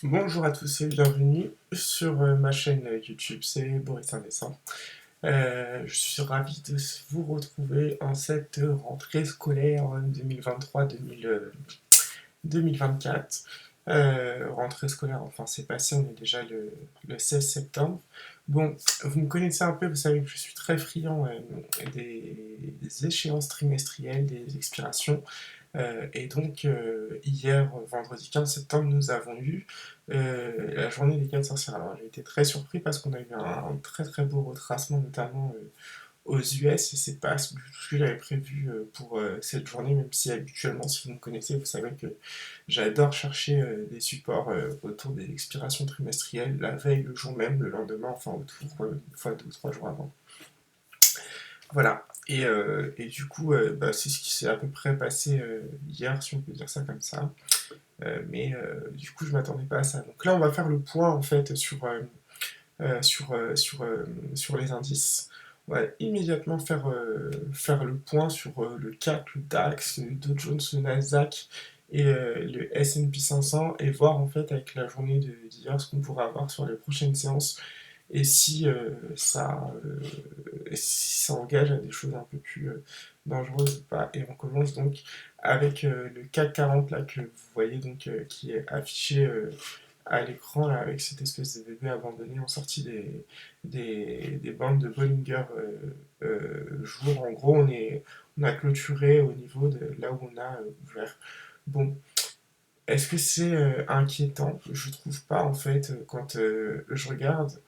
Bonjour à tous et bienvenue sur ma chaîne YouTube, c'est Boris Indécent. Je suis ravi de vous retrouver en cette rentrée scolaire 2023-2024. Rentrée scolaire, enfin c'est passé, on est déjà le 16 septembre. Bon, vous me connaissez un peu, vous savez que je suis très friand des échéances trimestrielles, des expirations. Et donc, hier, vendredi 15 septembre, nous avons eu la journée des 4 sorcières. Alors, j'ai été très surpris parce qu'on a eu un très très beau retracement, notamment aux US, et c'est pas du tout ce que j'avais prévu pour cette journée, même si habituellement, si vous me connaissez, vous savez que j'adore chercher des supports autour des expirations trimestrielles, la veille, le jour même, le lendemain, enfin, autour, une fois, 2 ou 3 jours avant. Voilà. Et du coup, bah, c'est ce qui s'est à peu près passé hier, si on peut dire ça comme ça. Mais du coup, je m'attendais pas à ça. Donc là, on va faire le point en fait sur les indices. On va immédiatement faire le point sur le CAC, le DAX, le Dow Jones, le Nasdaq et le S&P 500 et voir en fait avec la journée d'hier ce qu'on pourra avoir sur les prochaines séances et si ça engage à des choses un peu plus dangereuses ou pas. Et on commence donc avec le CAC 40 là que vous voyez donc qui est affiché à l'écran là, avec cette espèce de bébé abandonné en sortie des bandes de Bollinger jour. En gros, on a clôturé au niveau de là où on a ouvert. Bon, est-ce que c'est inquiétant? Je trouve pas en fait quand je regarde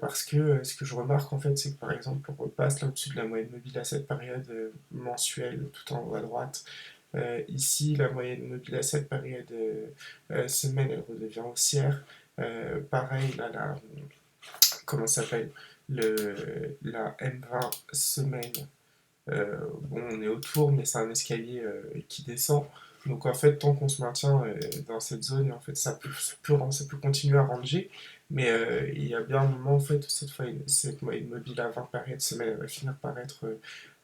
parce que ce que je remarque en fait c'est que par exemple on repasse là au-dessus de la moyenne mobile à cette période mensuelle tout en haut à droite. Ici la moyenne mobile à cette période semaine elle redevient haussière. Pareil là, comment ça s'appelle la M20 semaine, bon, on est autour, mais c'est un escalier qui descend. Donc en fait, tant qu'on se maintient dans cette zone, en fait, ça peut continuer à ranger. Mais il y a bien un moment en fait où cette moyenne mobile à 20 périodes semaine elle va finir par être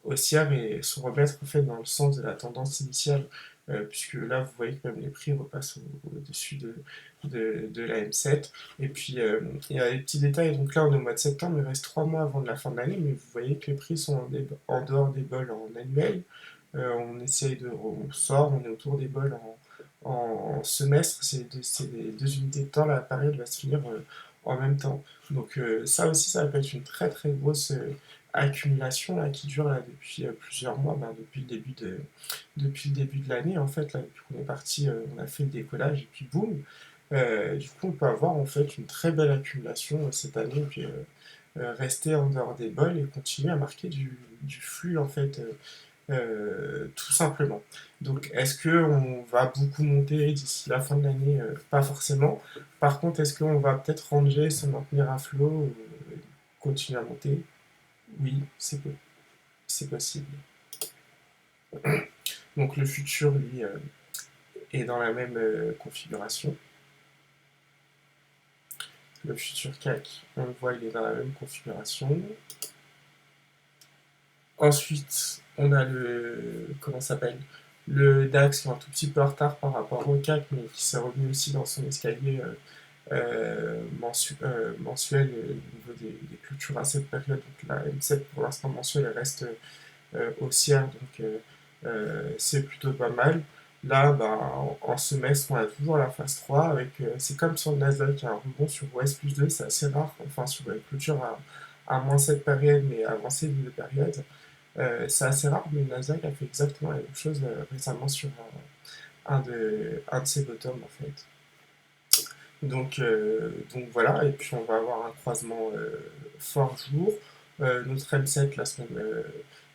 haussière et se remettre en fait dans le sens de la tendance initiale. Puisque là, vous voyez que même les prix repassent au-dessus de la M7. Et puis, il y a des petits détails. Donc là, on est au mois de septembre, il reste 3 mois avant de la fin de l'année, mais vous voyez que les prix sont en dehors des bols en annuel. On sort, on est autour des bols en semestre. C'est des 2 unités de temps. La période va se finir en même temps. Donc ça aussi, ça peut être une très très grosse accumulation là, qui dure là, depuis plusieurs mois, ben, depuis le début de l'année en fait, là, depuis qu'on est parti, on a fait le décollage et puis boum, du coup on peut avoir en fait une très belle accumulation cette année et puis rester en dehors des bols et continuer à marquer du flux en fait tout simplement. Donc est-ce qu'on va beaucoup monter d'ici la fin de l'année? Pas forcément. Par contre, est-ce qu'on va peut-être ranger, se maintenir à flot, continuer à monter? Oui, c'est possible. Donc le futur, lui, est dans la même configuration. Le futur CAC, on le voit, il est dans la même configuration. Ensuite, on a comment ça s'appelle? Le DAX qui est un tout petit peu en retard par rapport au CAC, mais qui s'est revenu aussi dans son escalier mensuel au niveau des clôtures à cette période. Donc la M7 pour l'instant mensuelle elle reste haussière, donc c'est plutôt pas mal. Là, bah, en semestre, on a toujours la phase 3 avec. C'est comme sur le Nasdaq, il y a un rebond sur OS+2, c'est assez rare, enfin sur la clôture à moins cette période, mais avancée de période. C'est assez rare, mais le Nasdaq a fait exactement la même chose récemment sur un de ses bottoms en fait. Donc voilà, et puis on va avoir un croisement fort jour. Notre M7 la semaine,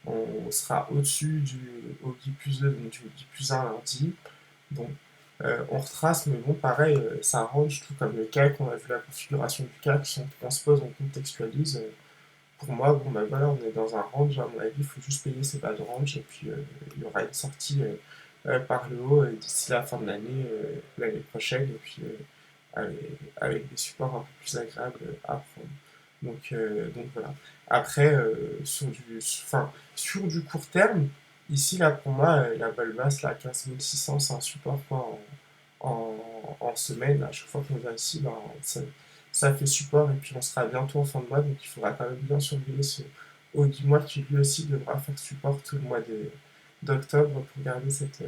on sera au-dessus du OGI plus 2, donc du OGI plus 1 lundi. Bon, on retrace, mais bon, pareil, ça range tout comme le CAC. On a vu la configuration du CAC. Si on transpose, on contextualise. Pour moi, bon, bah voilà, on est dans un range. À mon avis, il faut juste payer ses bas de range. Et puis, il y aura une sortie par le haut d'ici la fin de l'année, l'année prochaine. Et puis, avec des supports un peu plus agréables à prendre. Donc voilà. Après, sur du court terme, ici, là, pour moi, la balle basse, là, 15 600, c'est un support quoi, en semaine. À chaque fois qu'on vient ici, ben, ça fait support et puis on sera bientôt en fin de mois, donc il faudra quand même bien surveiller ce Ogimois qui lui aussi devra faire support tout le mois d'octobre pour garder cette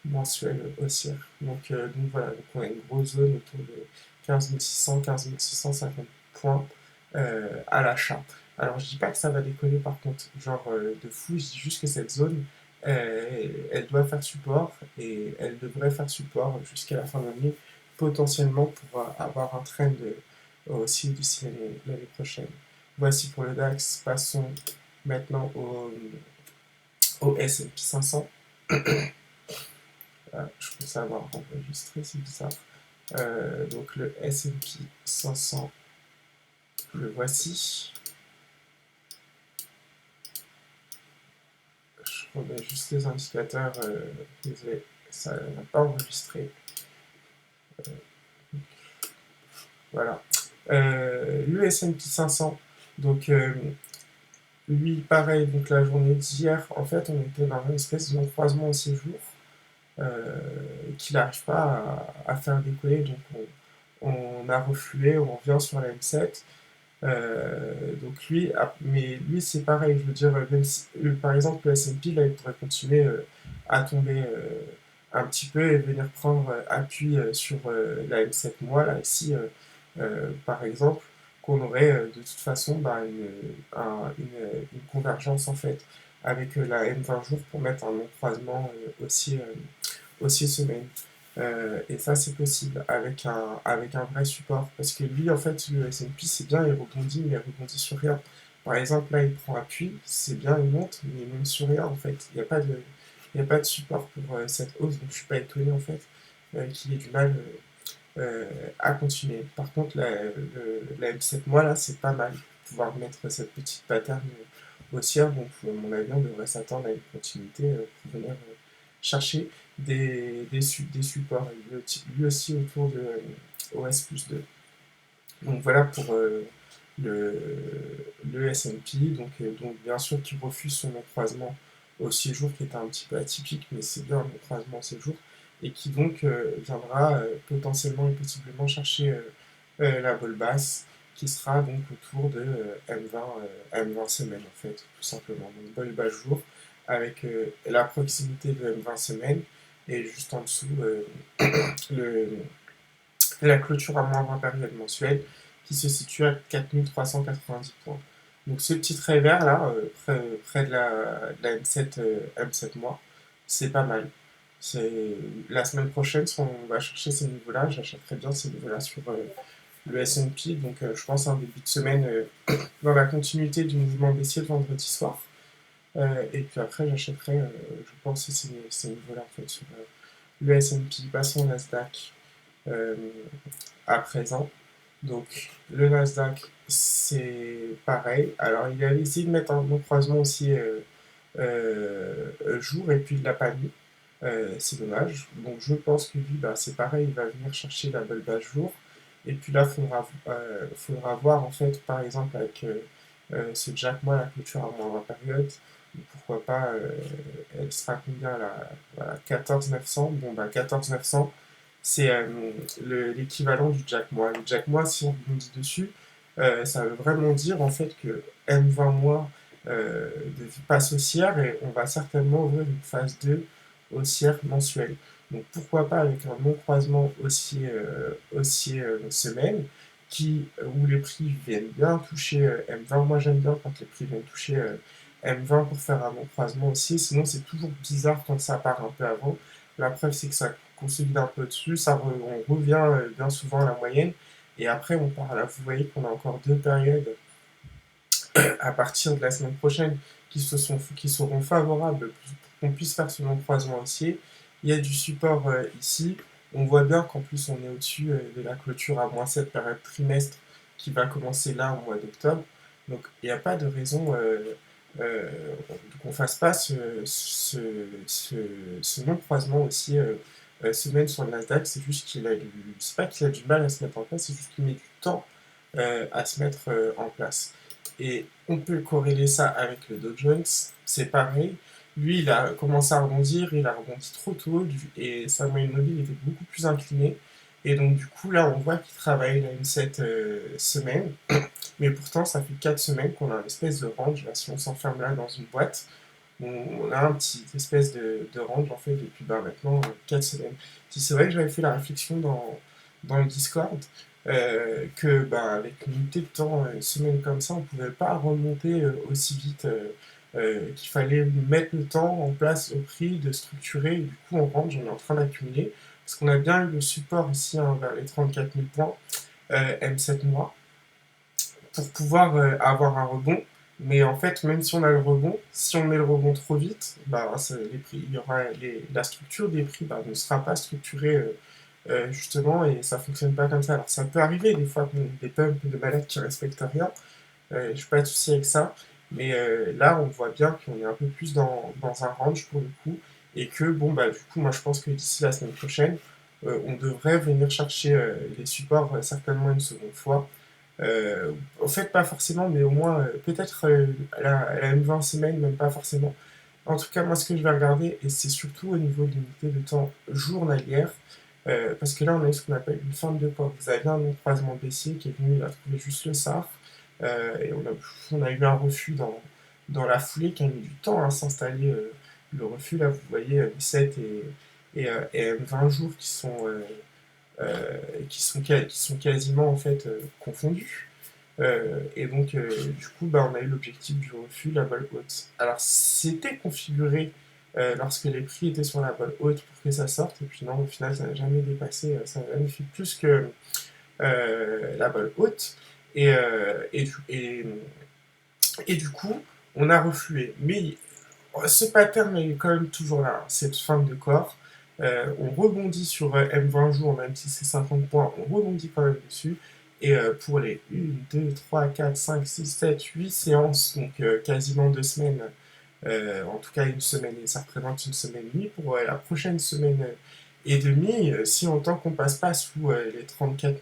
mensuelle haussière. Donc voilà, donc on a une grosse zone autour de 15 650 points à l'achat. Alors je dis pas que ça va décoller par contre, genre de fou, je dis juste que cette zone, elle doit faire support et elle devrait faire support jusqu'à la fin de l'année, potentiellement pour avoir un trend aussi d'ici l'année prochaine. Voici pour le DAX, passons maintenant au S&P 500. Je pense avoir enregistré, c'est bizarre. Donc le S&P 500, le voici. Je remets juste les indicateurs. Désolé, ça n'a pas enregistré. Voilà. Le S&P 500, donc lui, pareil, donc la journée d'hier, en fait, on était dans une espèce de croisement aussi jours qu'il n'arrive pas à faire décoller. Donc on a reflué, on revient sur la M7. Donc mais lui c'est pareil, je veux dire, même si, par exemple le S&P là il pourrait continuer à tomber un petit peu et venir prendre appui sur la M7 mois là ici par exemple, qu'on aurait de toute façon bah, une convergence en fait avec la M20 jours pour mettre un non-croisement aussi semaine. Et ça, c'est possible avec un vrai support. Parce que lui, en fait, le S&P, c'est bien, il rebondit, mais il rebondit sur rien. Par exemple, là, il prend appui, c'est bien, il monte, mais il monte sur rien, en fait. Il y a pas de support pour cette hausse, donc je suis pas étonné, en fait, qu'il ait du mal à continuer. Par contre, la M7 mois, là, c'est pas mal. Pouvoir mettre cette petite pattern haussière, donc à mon avis, on devrait s'attendre à une continuité pour venir chercher des supports, lui aussi autour de OS plus 2. Donc voilà pour le S&P, donc bien sûr qui refuse son croisement au 6 jours qui était un petit peu atypique, mais c'est bien un croisement 6 jours, et qui donc viendra potentiellement et possiblement chercher la vol basse, qui sera donc autour de M20 semaines en fait, tout simplement. Donc vol bas jour, avec la proximité de M20 semaines, et juste en dessous le, la clôture à moins 20 périodes mensuelles, qui se situe à 4390 points. Donc ce petit trait vert là, près de la M7, M7 mois, c'est pas mal. La semaine prochaine, si on va chercher ces niveaux-là, j'achèterai bien ces niveaux-là sur le S&P. Donc je pense un début de semaine dans la continuité du mouvement baissier le vendredi soir. Et puis après, j'achèterai, je pense, ces niveaux-là en fait sur le S&P. Passons au Nasdaq à présent. Donc le Nasdaq, c'est pareil. Alors il a essayé de mettre un bon croisement aussi jour et puis il l'a pas mis. C'est dommage. Donc je pense que lui, bah, c'est pareil, il va venir chercher la belle base jour. Et puis là, faudra voir en fait, par exemple, avec ce Jack Mois, la clôture à moins 20 périodes, pourquoi pas, elle sera combien là, voilà, 14 900. Bon, bah 14 900, c'est l'équivalent du Jack Mois. Le Jack Mois, si on rebondit dessus, ça veut vraiment dire en fait que M20 mois de passe haussière et on va certainement ouvrir une phase 2 haussière mensuelle. Donc pourquoi pas avec un non-croisement haussier semaine où les prix viennent bien toucher M20. Moi j'aime bien quand les prix viennent toucher M20 pour faire un non-croisement haussier. Sinon c'est toujours bizarre quand ça part un peu avant. La preuve c'est que ça consolide un peu dessus, on revient bien souvent à la moyenne. Et après on part là. Vous voyez qu'on a encore deux périodes à partir de la semaine prochaine qui seront favorables pour qu'on puisse faire ce non-croisement haussier. Il y a du support ici. On voit bien qu'en plus on est au-dessus de la clôture à moins 7 période trimestre qui va commencer là au mois d'octobre. Donc il n'y a pas de raison euh, qu'on ne fasse pas ce non-croisement aussi semaine sur le Nasdaq. C'est juste c'est pas qu'il a du mal à se mettre en place, c'est juste qu'il met du temps à se mettre en place. Et on peut corréler ça avec le Dow Jones, c'est pareil. lui, il a commencé à rebondir, il a rebondi trop tôt, et sa moyenne mobile était beaucoup plus inclinée. Et donc, du coup, là, on voit qu'il travaille là, une cette semaine. Mais pourtant, ça fait 4 semaines qu'on a une espèce de range. Là, si on s'enferme là dans une boîte, on a un petit espèce de range en fait depuis maintenant 4 semaines. Si c'est vrai que j'avais fait la réflexion dans le Discord que avec une unité de temps, une semaine comme ça, on ne pouvait pas remonter aussi vite, qu'il fallait mettre le temps en place au prix, de structurer, et du coup on range, on est en train d'accumuler, parce qu'on a bien eu le support ici vers les 34 000 points M7 mois, pour pouvoir avoir un rebond. Mais en fait, même si on a le rebond, si on met le rebond trop vite, les prix, il y aura la structure des prix ne sera pas structurée justement et ça fonctionne pas comme ça. Alors ça peut arriver des fois qu'on ait des pumps de malades qui respectent rien, je n'ai pas de souci avec ça, mais là on voit bien qu'on est un peu plus dans un range pour le coup et que du coup moi je pense que d'ici la semaine prochaine, on devrait venir chercher les supports certainement une seconde fois. En fait, pas forcément, mais au moins, peut-être à la M20 semaine, même pas forcément. En tout cas, moi, ce que je vais regarder, et c'est surtout au niveau de l'unité de temps journalière, parce que là, on a eu ce qu'on appelle une forme de corps. Vous avez un croisement baissier qui est venu, il a trouvé juste le SAR, et on a eu un refus dans la foulée qui a mis du temps à s'installer. Le refus, là, vous voyez, 17 et 20 jours qui sont quasiment en fait confondus. Et donc, du coup, on a eu l'objectif du refus, la balle haute. Alors, c'était configuré lorsque les prix étaient sur la balle haute pour que ça sorte, et puis non, au final, ça n'a jamais dépassé, ça n'a jamais fait plus que la balle haute. Et, euh, et, du- et, et du coup, on a reflué. Mais ce pattern est quand même toujours là, cette fin de corps. On rebondit sur M20 jours, même si c'est 50 points, on rebondit quand même dessus. Et pour les 1, 2, 3, 4, 5, 6, 7, 8 séances, donc quasiment 2 semaines, en tout cas une semaine, et ça représente une semaine et demie. Pour la prochaine semaine et demie, si en tant qu'on passe pas sous les 34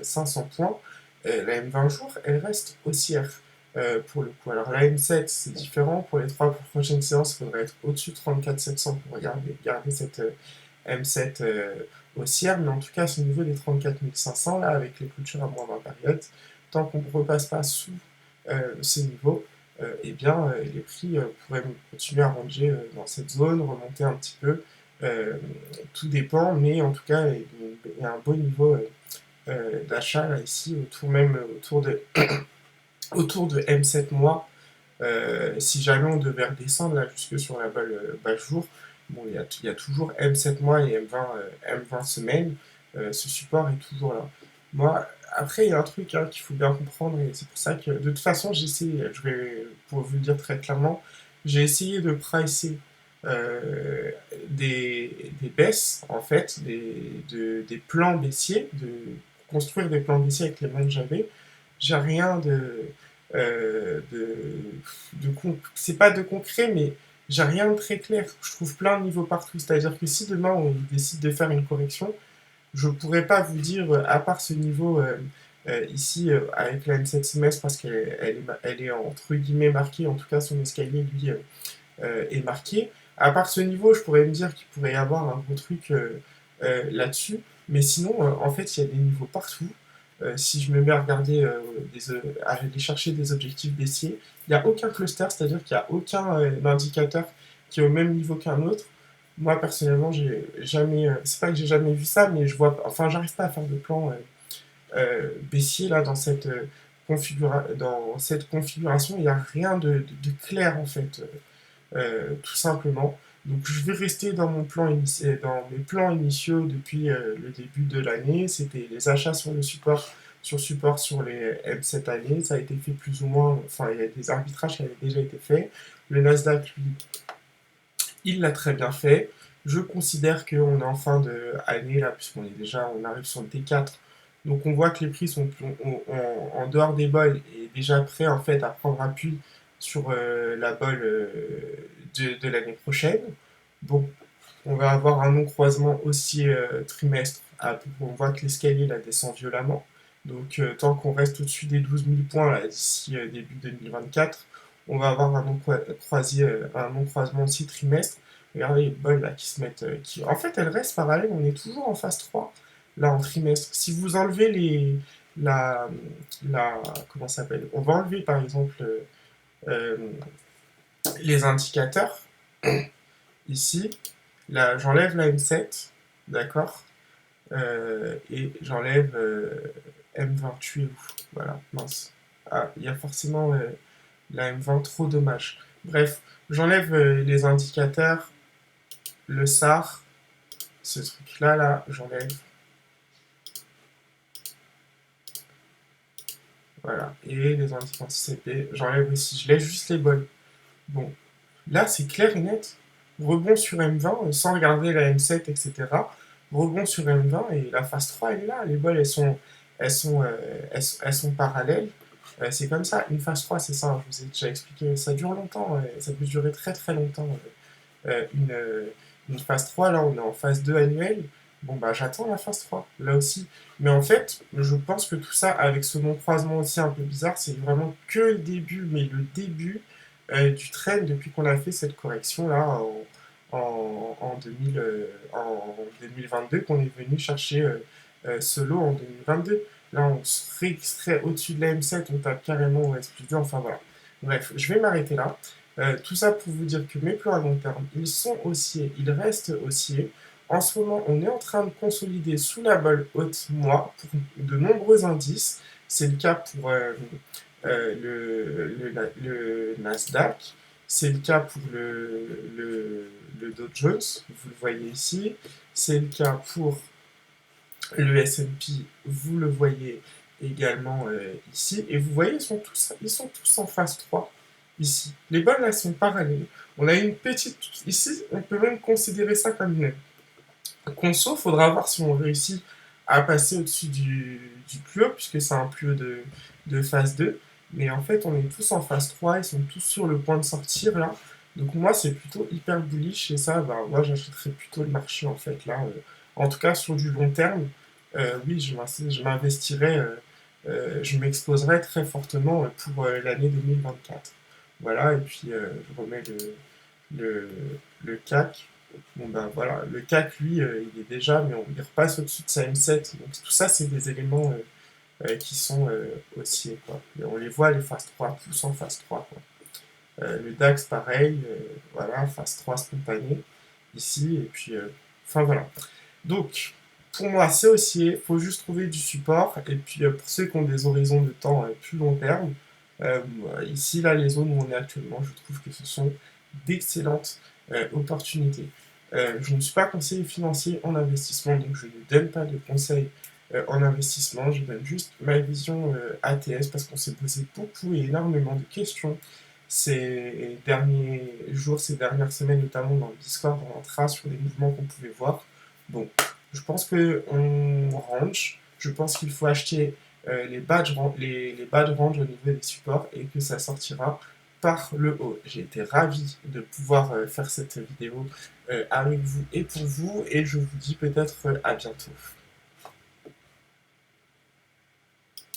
500 points, la M20 jours, elle reste haussière pour le coup. Alors la M7, c'est différent. Pour les 3 prochaines séances, il faudrait être au-dessus de 34 700 pour garder cette M7 haussière. Mais en tout cas, au niveau des 34 500, là, avec les clôtures à moins 20 périodes, tant qu'on ne repasse pas sous ces niveaux, les prix pourraient continuer à ranger dans cette zone, remonter un petit peu. Euh, Tout dépend, mais en tout cas, il y a un beau niveau d'achat là, ici, autour de M7 mois. Si jamais on devait redescendre là, jusque sur la balle jour, bon, il y a toujours M7 mois et M20 semaines. Ce support est toujours là. Moi, après, il y a un truc qu'il faut bien comprendre, et c'est pour ça que, de toute façon, pour vous le dire très clairement, j'ai essayé de pricer euh, des baisses, en fait, des plans baissiers, de construire des plans baissiers avec les mains que j'avais. J'ai rien c'est pas de concret, mais j'ai rien de très clair. Je trouve plein de niveaux partout. C'est-à-dire que si demain on décide de faire une correction, je pourrais pas vous dire, à part ce niveau ici avec la M7 semestre, parce elle est entre guillemets marquée, en tout cas son escalier lui est marqué. À part ce niveau, je pourrais me dire qu'il pourrait y avoir un gros truc là-dessus. Mais sinon, en fait, il y a des niveaux partout. Si je me mets à regarder, à aller chercher des objectifs baissiers, il n'y a aucun cluster, c'est-à-dire qu'il n'y a aucun indicateur qui est au même niveau qu'un autre. Moi, personnellement, j'ai jamais. C'est pas que j'ai jamais vu ça, mais enfin, j'arrive pas à faire de plan baissier là dans cette configuration. Il n'y a rien de clair en fait. Tout simplement. Donc je vais rester dans mes plans initiaux depuis le début de l'année. C'était les achats sur les M cette année. Ça a été fait plus ou moins, enfin il y a des arbitrages qui avaient déjà été faits. Le Nasdaq, lui, il l'a très bien fait. Je considère qu'on est en fin d'année là, on arrive sur le T4. Donc on voit que les prix sont en dehors des bols et déjà prêts en fait à prendre appui sur la bolle de l'année prochaine. Bon, on va avoir un non-croisement aussi trimestre. On voit que l'escalier là descend violemment. Donc tant qu'on reste au-dessus des 12 000 points là d'ici début 2024, on va avoir un non-croisement aussi trimestre. Regardez les bols là qui se mettent. En fait, elles restent parallèles, on est toujours en phase 3 là en trimestre. Si vous enlevez la, la. Comment ça s'appelle? On va enlever par exemple euh, les indicateurs ici. Là, j'enlève la M7, d'accord? Et j'enlève M20, tu es où? Voilà, mince. Ah, il y a forcément la M20, trop dommage. Bref, j'enlève les indicateurs, le SAR, ce truc-là, là, j'enlève. Voilà. Et les indices anti-CP, j'enlève aussi. Je laisse juste les bols. Bon, là, c'est clair et net. Rebond sur M20, sans regarder la M7, etc. Rebond sur M20, et la phase 3, elle est là. Les bols, elles sont parallèles. C'est comme ça. Une phase 3, c'est ça, hein, je vous ai déjà expliqué. Ça dure longtemps. Ça peut durer très très longtemps. euh, une, euh, une phase 3, là on est en phase 2 annuelle, bon bah j'attends la phase 3, là aussi. Mais en fait, je pense que tout ça, avec ce non-croisement aussi un peu bizarre, c'est vraiment que le début, mais le début du trend depuis qu'on a fait cette correction là en 2022, qu'on est venu chercher ce lot en 2022. Là, on serait au-dessus de la M7, on tape carrément au S+2, enfin voilà. Bref, je vais m'arrêter là. Tout ça pour vous dire que mes plans à long terme, ils sont haussiers, ils restent haussiers. En ce moment, on est en train de consolider sous la balle haute moi pour de nombreux indices. C'est le cas pour le Nasdaq, c'est le cas pour le Dow Jones, vous le voyez ici. C'est le cas pour le S&P, vous le voyez également ici. Et vous voyez, ils sont tous en phase 3 ici. Les balles, elles sont parallèles. On a une petite... Ici, on peut même considérer ça comme une conso. Il faudra voir si on réussit à passer au-dessus du plus haut, puisque c'est un plus haut de phase 2. Mais en fait, on est tous en phase 3. Ils sont tous sur le point de sortir, là. Donc moi, c'est plutôt hyper bullish. Et ça, bah, moi, j'achèterais plutôt le marché, en fait, là. En tout cas, sur du long terme, oui, je m'investirais, je m'exposerais très fortement pour l'année 2024. Voilà, et puis je remets le, le CAC. Bon ben voilà, le CAC, lui, il est déjà, mais il repasse au-dessus de sa M7. Donc tout ça, c'est des éléments qui sont haussiers, quoi. Et on les voit, les phase 3 tous en phase 3 quoi. Le DAX, pareil, voilà, phase 3 spontanée, ici, et puis, enfin voilà. Donc, pour moi, c'est haussier, il faut juste trouver du support. Et puis, pour ceux qui ont des horizons de temps plus long terme, ici, là, les zones où on est actuellement, je trouve que ce sont d'excellentes opportunités. Je ne suis pas conseiller financier en investissement, donc je ne donne pas de conseils en investissement, je donne juste ma vision ATS parce qu'on s'est posé beaucoup et énormément de questions ces derniers jours, ces dernières semaines, notamment dans le Discord, en intra, sur les mouvements qu'on pouvait voir. Bon, je pense qu'on range. Je pense qu'il faut acheter les badge range au niveau des supports et que ça sortira par le haut. J'ai été ravi de pouvoir faire cette vidéo avec vous et pour vous et je vous dis peut-être à bientôt.